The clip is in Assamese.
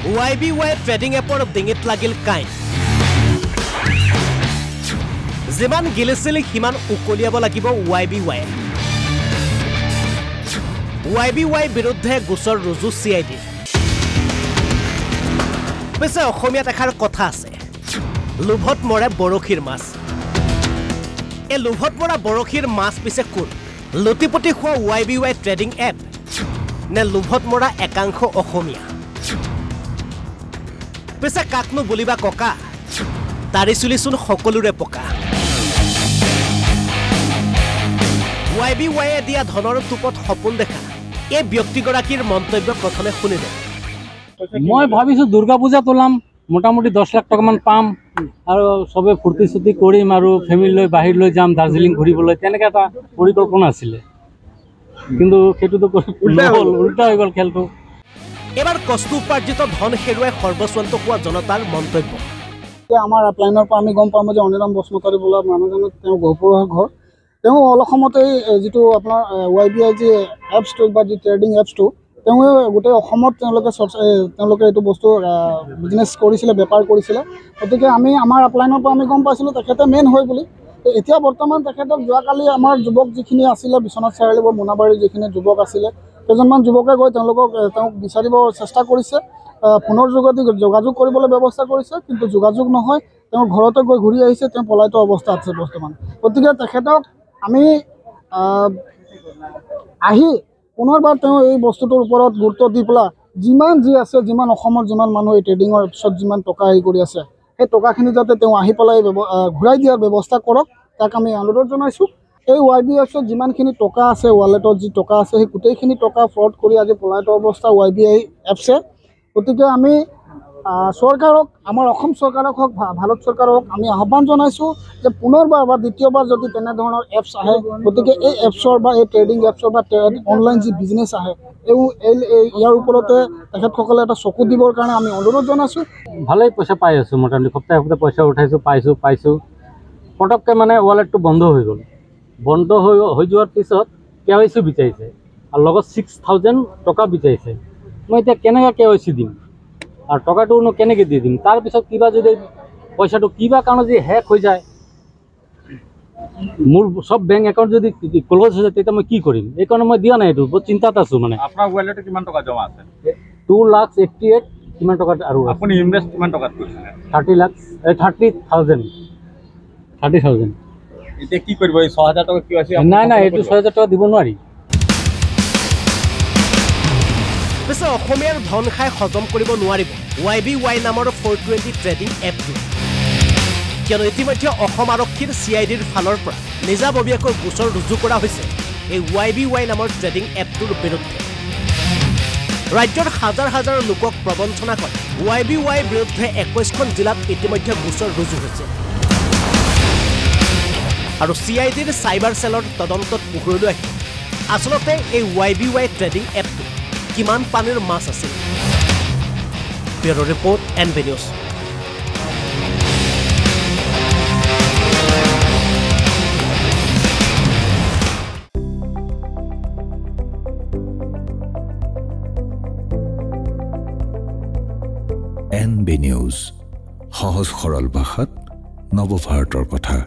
YBY ট্ৰেডিং এপৰ ডিঙিত লাগিল কাইন যিমান গিলিছিল সিমান উকলিয়াব লাগিব YBY বিৰুদ্ধে গোচৰ ৰুজু CID পিছে অসমীয়াত এষাৰ কথা আছে লোভত মৰে বৰশীৰ মাছ এই লোভত মৰা বৰশীৰ মাছ পিছে কোন লুটিপতি খোৱা YBY ট্ৰেডিং এপ নে লোভত মৰা একাংশ অসমীয়া পিছে কাকনো বুলিবা ককা তাৰি চুলিচোন সকলোৰে পকা YBY দিয়া ধনৰ টুপত সপোন দেখা এই ব্যক্তিগৰাকীৰ মন্তব্য প্ৰথমে শুনিলে মই ভাবিছো দুৰ্গা পূজা তোলাম মোটামুটি 10 লাখ টাকা মান পাম আৰু সবে ফুৰ্তি সুতি কৰিম আৰু ফ্যামিলি লৈ বাহিৰ লৈ যাম দাৰ্জিলিং ঘুৰিবলৈ তেনেকা এটা পৰিকল্পনা আছিল কিন্তু হেতুটো উল্টা হৈ গল খেলটো এবাৰ কষ্ট উপাৰ্জিত ধন হেৰুৱাই সৰ্বস্বান্ত হোৱা জনতাৰ মন্তব্য আমাৰ আপলাইনৰ পৰা আমি গম পাম যে অনিৰাম বসুমতাৰী বোলা মানুহজনৰ তেওঁ গহপুৰৰ ঘৰ তেওঁ অলসমতে যেটো আপোনাৰ YBI যে এপছটো বা যে ট্ৰেডিং এপছটো তেওঁ গোটেই অসমত তেওঁলোকে এইটো বস্তু বিজনেছ কৰিছিলে বেপাৰ কৰিছিলে গতিকে আমি আমাৰ আপলাইনৰ পৰা আমি গম পাইছিলোঁ তেখেতে মেইন হয় বুলি এতিয়া বৰ্তমান তেখেতক যোৱাকালি আমাৰ যুৱক যিখিনি আছিলে বিশ্বনাথ চাৰিআলি বা মোনাবাৰীৰ যিখিনি যুৱক আছিলে কেইজনমান যুৱকে গৈ তেওঁক বিচাৰিব চেষ্টা কৰিছে ফোনৰ যোগেদি যোগাযোগ কৰিবলৈ ব্যৱস্থা কৰিছে কিন্তু যোগাযোগ নহয় তেওঁ ঘৰতে গৈ ঘূৰি আহিছে তেওঁ পলায়িত অৱস্থা আছে বৰ্তমান গতিকে তেখেতক আমি আহি পুনৰবাৰ তেওঁ এই বস্তুটোৰ ওপৰত গুৰুত্ব দি পেলাই যিমান যি আছে যিমান অসমৰ যিমান মানুহ এই ট্ৰেডিঙৰ এপছত যিমান টকা হেৰি কৰি আছে সেই টকাখিনি যাতে তেওঁ আহি পেলাই ঘূৰাই দিয়াৰ ব্যৱস্থা কৰক তাক আমি অনুৰোধ জনাইছোঁ এই YBI এপছত যিমানখিনি টকা আছে ৱালেটত যি টকা আছে সেই গোটেইখিনি টকা ফ্ৰড কৰি আজি পলায়িত অৱস্থা YBI এপছে গতিকে আমি চৰকাৰক আমাৰ অসম চৰকাৰক হওক ভাৰত চৰকাৰক আমি আহ্বান জনাইছোঁ যে পুনৰবাৰ বা দ্বিতীয়বাৰ যদি তেনেধৰণৰ এপছ আহে গতিকে এই এপছৰ বা এই ট্ৰেডিং এপছৰ বা অনলাইন যি বিজনেছ আহে ইয়াৰ ওপৰতে তেখেতসকলে এটা চকু দিবৰ কাৰণে আমি অনুৰোধ জনাইছোঁ ভালেই পইচা পাই আছোঁ মোটামুটি সপ্তাহে পইচা উঠাইছোঁ পাইছোঁ পটককৈ মানে ৱালেটটো বন্ধ হৈ গ'ল বন্ধ হৈ যোৱাৰ পিছত KYC বিচাৰিছে আৰু লগত 6000 টকা বিচাৰিছে মই এতিয়া কেনেকৈ KYC দিম আৰু টকাটোনো কেনেকৈ দি দিম তাৰপিছত কিবা যদি পইচাটো কিবা কাৰণে যদি হেক হৈ যায় মোৰ সব বেংক একাউণ্ট যদি ক্লোজ হৈ যায় তেতিয়া মই কি কৰিম এইকাৰণে মই দিয়া নাই এইটো বহুত চিন্তাত আছোঁ মানে আপোনাৰ ৱালেটত কিমান টকা জমা আছে 2,88,000 কিমান টকা আৰু আপুনি ইনভেষ্ট কিমান টকাত কৰিছিলে 30,000 এতিয়া কি কৰিব এই 6000 টকা কি আছে নাই এইটো 6000 টকা দিব নোৱাৰি পিছে অসমীয়াৰ ধন খাই হজম কৰিব নোৱাৰিব YBY নামৰ 420 ট্ৰেডিং এপটো কিয়নো ইতিমধ্যে অসম আৰক্ষীৰ CIDৰ ফালৰ পৰা নিজাববীয়াকৈ গোচৰ ৰুজু কৰা হৈছে এই YBY নামৰ ট্ৰেডিং এপটোৰ বিৰুদ্ধে ৰাজ্যৰ হাজাৰ হাজাৰ লোকক প্ৰবঞ্চনা কৰে YBY বিৰুদ্ধে 21খন জিলাত ইতিমধ্যে গোচৰ ৰুজু হৈছে আৰু CIDৰ চাইবাৰ সেলৰ তদন্তত পোহৰলৈ আহিল আচলতে এই YBY ট্ৰেডিং এপটো কিমান পানীৰ মাছ আছিল bureau report NB news NB news সহজ সৰল ভাষাত নৱভাৰতৰ কথা